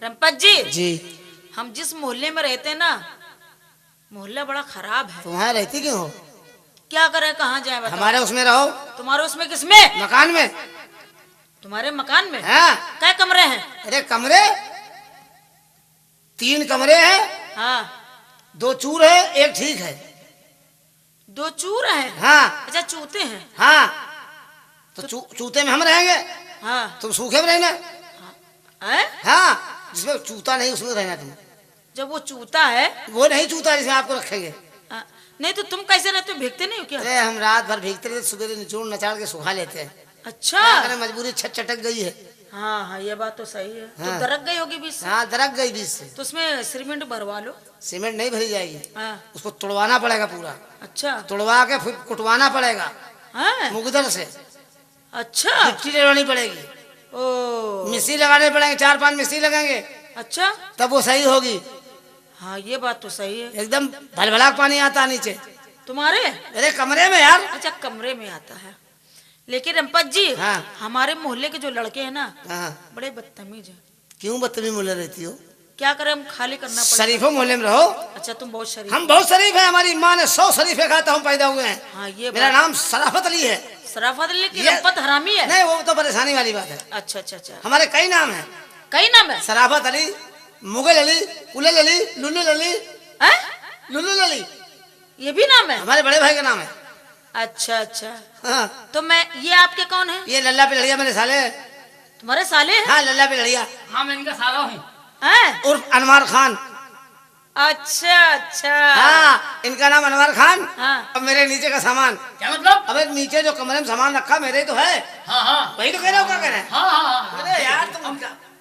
रंपत जी जी। हम जिस मोहल्ले में रहते हैं ना, मोहल्ला बड़ा खराब है। तुम्हारे रहती क्यों हो? क्या करें, कहाँ जाए बताओ? हमारे उसमें रहो। तुम्हारे उसमें किसमें? मकान में। तुम्हारे मकान में? हाँ। क्या कमरे हैं? अरे कमरे 3 कमरे हैं। हाँ। 2 चूर है, 1 ठीक है। 2 चूर हैं? हाँ। अच्छा चूते हैं। हाँ तो चूते में हम रहेंगे। हाँ। तुम सूखे में रहना। हाँ जिसमें चूता नहीं उसमें रहना तुम। जब वो चूता है वो नहीं चूता जिसमें आपको रखेंगे। नहीं तो तुम कैसे रहते हो, भीगते नहीं हो क्या? अरे हम रात भर भीगते रहते, सुबह निचोड़ नचाड़ के सुखा लेते हैं। अच्छा। मजबूरी छत चटक गई है। हाँ हाँ ये बात तो सही है। हाँ। तो दरक गई होगी बीच से। हाँ दरक गई बीच से। तो उसमें सीमेंट भरवा लो। सीमेंट नहीं भरी जाएगी। हाँ। उसको तुड़वाना पड़ेगा पूरा। अच्छा। तुड़वा के फिर कुटवाना पड़ेगा। हाँ। मुगदर से। अच्छा। मिट्टी लगानी पड़ेगी। ओ। मिस्त्री लगाने पड़ेंगे, 4-5 मिस्त्री लगेंगे। अच्छा तब वो सही होगी। हाँ ये बात तो सही है। एकदम भलभला पानी आता नीचे तुम्हारे? अरे कमरे में यार। अच्छा कमरे में आता है। लेकिन रंपत जी हाँ। हमारे मोहल्ले के जो लड़के हैं ना, हाँ। बड़े बदतमीज हैं। क्यों बदतमीज मोहल्ले रहती हो? क्या करें, हम खाली करना पड़ेगा। शरीफों मोहल्ले में रहो। अच्छा तुम बहुत शरीफ। हम बहुत शरीफ हैं। हमारी माँ ने 100 शरीफे खाता हम पैदा हुए हैं। हाँ ये मेरा नाम शराफत अली है। शराफत अली की? ये- रंपत हरामी है? नहीं वो तो परेशानी वाली बात है। अच्छा अच्छा अच्छा। हमारे कई नाम हैं। कई नाम है? शराफत अली, मुगल अली, उलल अली, लुल्लुल अली। हैं? लुल्लुल अली ये भी नाम है? हमारे बड़े भाई का नाम है। अच्छा अच्छा। हाँ। तो मैं, ये आपके कौन है? ये लल्ला पे लड़िया मेरे साले। तुम्हारे साले हैं? हाँ लल्ला पे लड़िया। हाँ मैं इनका साला हूँ। हैं? उर्फ अनवार खान। अच्छा अच्छा। हाँ इनका नाम अनवार खान। हाँ। अब मेरे नीचे का सामान। क्या मतलब? अबे नीचे जो कमरे में सामान रखा मेरे ही तो है। हाँ हाँ वही तो कह रहा हूँ। क्या कह रहे हैं? हाँ हाँ अरे यार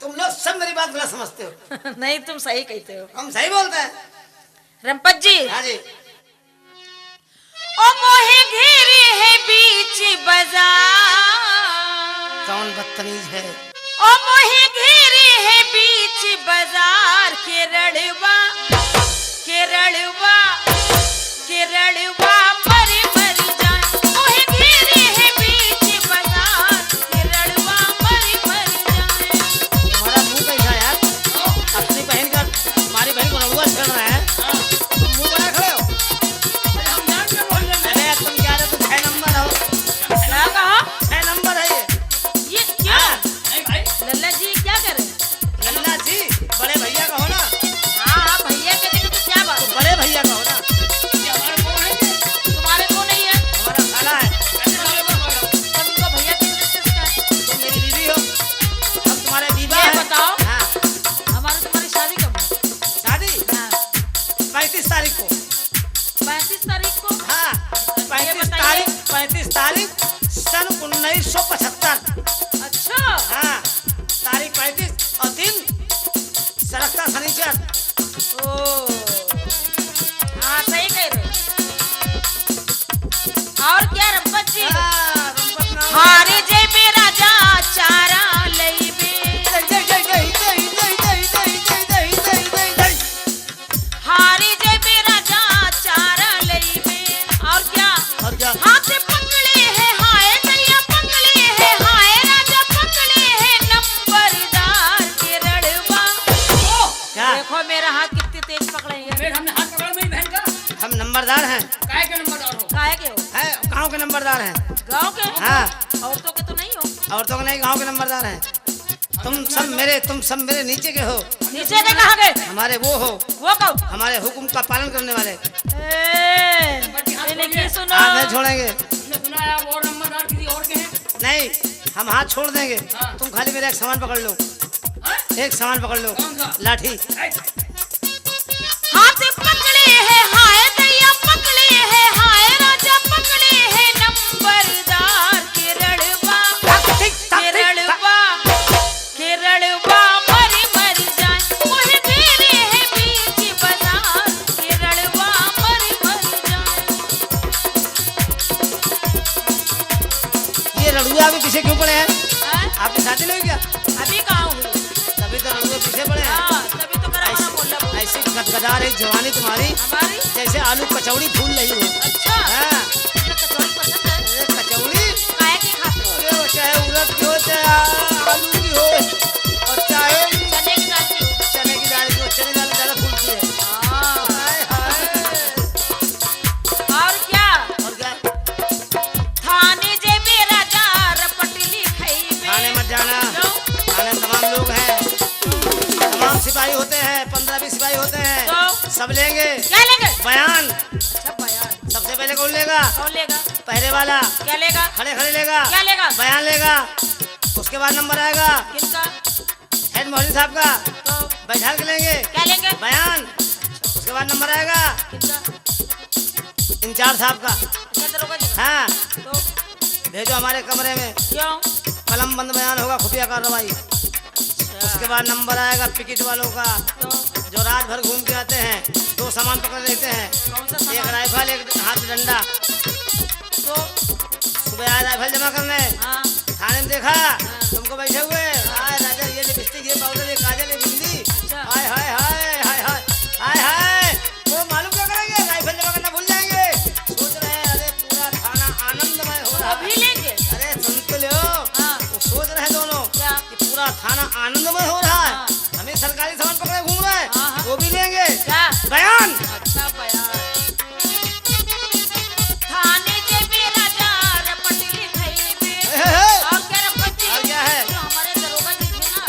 तुम लोग सब मेरी बात गलत समझते हो। नहीं तुम सही कहते हो। हम सही बोलते हैं। रंपत जी। हाँ जी। ओ मोहे घेरे है बीच बाजार। कौन बदतमीज है? ओ मोहे घेरे है बीच बाजार। केरड़वा केरड़वा केरड़वा मर मर जाए। मोहे घेरे है बीच बाजार। केरड़वा मर मर जाए। तुम्हारा मुंह कैसा है यार? अपनी बहन का, हमारी बहन को रड़ुआ छेड़ रहा है। तुम मुंह बना खड़े हो। हम जान के बोल रहे हैं। अरे तुम क्या रहे? तुम 6 नंबर हो। क्या कहा? 6 नंबर है ये क्या? नहीं भाई लल्ला जी क्या कर रहे हैं? लल्ला जी बड़े भैया का हो ना। हाँ हाँ भैया कहते हैं तो क्या बात? तो बड़े भैया का हो ना। ये हमारे कौन है? तुम्हारे को नहीं है? हमारा साला है। कैसे साले को बोल रहे हो? तब उनको भैया किस किसका है? तुम मेरी बीवी हो, हम तुम्हारे बीबा ये है। बताओ। हाँ। हमारी तुम्हारी शादी कब है? शादी हाँ 35 तारीख को। 35 तारीख को। हाँ 35 तारीख सन 1975। अच्छा। हाँ तारीख 35 और दिन सरकता शनिचर। ओ हाँ सही कह रहे हो। और क्या रंपत जी? हारे जय बे राजा चारा लईबे। हारे जय बे राजा चारा लईबे। और क्या? और क्या? हाथ पकड़े हैं हाय दैया पकड़े हैं हाय राजा पकड़े हैं नंबरदार के रड़वा। क्या? देखो मेरा हाथ कितने तेज पकड़े हैं। फिर हमने हाथ पकड़ा मेरी बहन का। हम नंबरदार हैं। काय के नंबर डालो? काहे के हो? है गांव के नंबरदार हैं। गांव के? हाँ। औरतों के तो नहीं हो? औरतों के नहीं, गांव के नंबरदार हैं। तुम सब मेरे नीचे के हो। नीचे के कहाँ गए? हमारे वो हो, वो कौन? हमारे हुक्म का पालन करने वाले। इनकी सुनो। हाथ नहीं छोड़ेंगे। हमने सुना है आप और नंबरदार किसी और के हैं। नहीं हम हाथ छोड़ देंगे। हाँ। तुम खाली मेरा एक सामान पकड़ लो। हाँ? एक सामान पकड़ लो। कौन सा? लाठी। हाथ पकड़े हैं हाय दैया पकड़े हैं हाय राजा पकड़े हैं नंबरदार के रड़वा। के रड़वा के रड़वा मर मर जाए। मोहे घेरे हैं बीच बाजार। के रड़वा मर मर जाए। ये रड़ुआ भी पीछे क्यों पड़े हैं? हाँ? आपकी शादी नहीं हुई क्या? अभी कहाँ हुई? तभी तो रड़ुए पीछे पड़े हैं। हाँ तभी तो मेरा बड़ा बोला बोला। ऐसी गदगदा रही जवानी तुम्हारी हमारी? जैसे आलू कचौड़ी फूल रही हो। अच्छा। हाँ। मुझे कचौड़ी पसंद है। अरे कचौड़ी काहे की खाते हो? अरे वो चाहे उड़द की हो चाहे आलू की हो और चाहे चने की दाल की हो। सब लेंगे। क्या लेंगे? बयान। अच्छा बयान। सबसे पहले कौन लेगा? कौन लेगा? पहले वाला। क्या लेगा? खड़े खड़े लेगा। क्या लेगा? बयान लेगा। उसके बाद नंबर आएगा किसका? हेड मौलवी साहब का, तो बैठा के लेंगे क्या लेंगे? बयान। उसके बाद नंबर आएगा किसका? इंचार्ज साहब का। अच्छा दरोगा जी का। हाँ, तो भेजो हमारे कमरे में, क्यों? कलम बंद बयान होगा, खुफिया कार्रवाई। उसके बाद नंबर आएगा पिकेट वालों का, तो जो रात भर घूम के आते हैं, 2 सामान पकड़ लेते हैं, कौन सा एक सामान? राइफल एक हाथ में डंडा। तो सुबह आए राइफल जमा करने, हाँ थाने में देखा तुमको बैठे हुए, आए राजा ये लिपस्टिक ये पाउडर ये काजल ये बिंदी, अच्छा। हाय हाय हाय हाय हाय हाय हाय, वो मालूम क्या करेंगे? राइफल जमा करना भूल जाएंगे। सोच रहे हैं अरे पूरा थाना आनंदमय हो रहा वो भी है। लेंगे। अरे सुन तो लो, हाँ वो सोच रहे हैं दोनों क्या? कि पूरा थाना आनंदमय हो रहा हाँ। है, हमें सरकारी सामान पकड़े घूम रहे हैं, हाँ, हाँ। वो भी लेंगे क्या? बयान। अच्छा बयान। थाने जे मेरा जार पटली थई बे। हे, हे। और क्या रखती? और क्या है? जो हमारे दरोगा जी थे ना,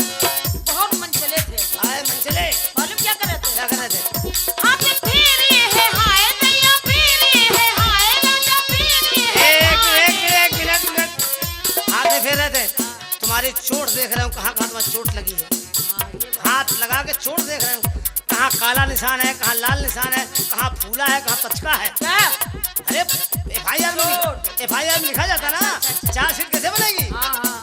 बहुत मन चले थे। आए मन चले, मालूम क्या कर रहे थे? क्या कर रहे थे? हाथ फेरी है हाय दैया फेरी है हाय राजा फेरी है एक मिनट हाथ में फेर रहे थे। तुम्हारी चोट देख रहे हो, कहाँ कहाँ तुम्हारी चोट लगी है, हाथ लगा के चोट देख रहे हो, कहाँ काला निशान है, कहाँ लाल निशान है, कहाँ फूला है, कहाँ पचका है। क्या? अरे FIR में लिखा जाता ना, चार्जशीट कैसे बनेगी? हाँ हाँ